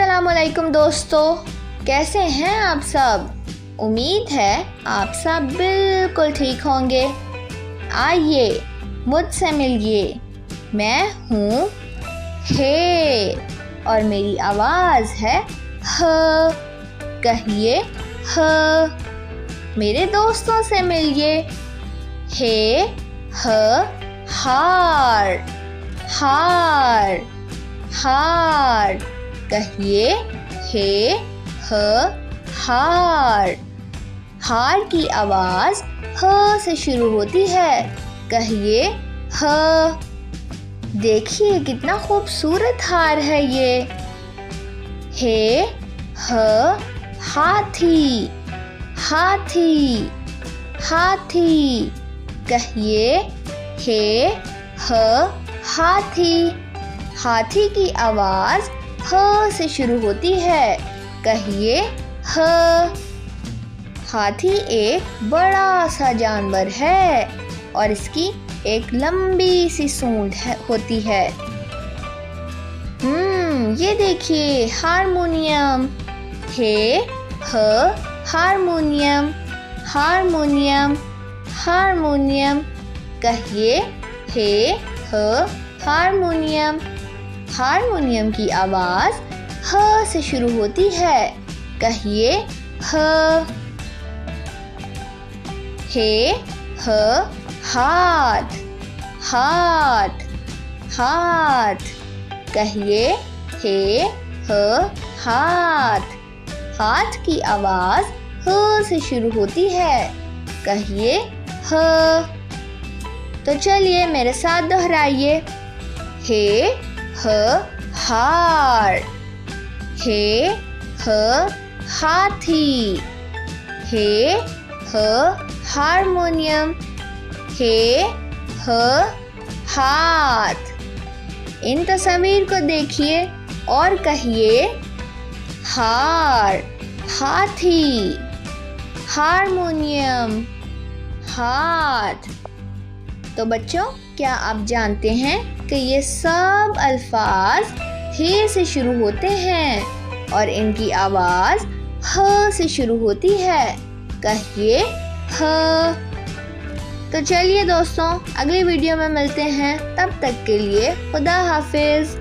अस्सलामुअलैकुम दोस्तों, कैसे हैं आप सब। उम्मीद है आप सब बिल्कुल ठीक होंगे। आइए मुझसे मिलिए, मैं हूँ हे और मेरी आवाज़ है ह। कहिए ह। मेरे दोस्तों से मिलिए, हे ह हार हार हार। कहिए हे ह हार। हार की आवाज़ ह से शुरू होती है। कहिए ह। देखिए कितना खूबसूरत हार है ये। हे ह हाथी हाथी हाथी। कहिए हे ह हाथी। हाथी की आवाज़ ह से शुरू होती है। कहिए ह। हाथी एक बड़ा सा जानवर है और इसकी एक लंबी सी सूंड होती है। ये देखिए हारमोनियम। हे ह हारमोनियम हारमोनियम हारमोनियम। कहिए हे ह हारमोनियम। हारमोनियम की आवाज़ ह से शुरू होती है। कहिए ह। हे ह हाथ हाथ हाथ। कहिए हे ह हाथ। हाथ की आवाज़ ह से शुरू होती है। कहिए ह। तो चलिए मेरे साथ दोहराइए, हे ह हार। हे ह हाथी। हे ह हारमोनियम। हे ह हाथ। इन तस्वीर को देखिए और कहिए हार हाथी हारमोनियम हाथ। तो बच्चों, क्या आप जानते हैं कि ये सब अल्फाज हे से शुरू होते हैं और इनकी आवाज़ ह से शुरू होती है। कहिए ह। तो चलिए दोस्तों, अगली वीडियो में मिलते हैं। तब तक के लिए खुदा हाफिज़।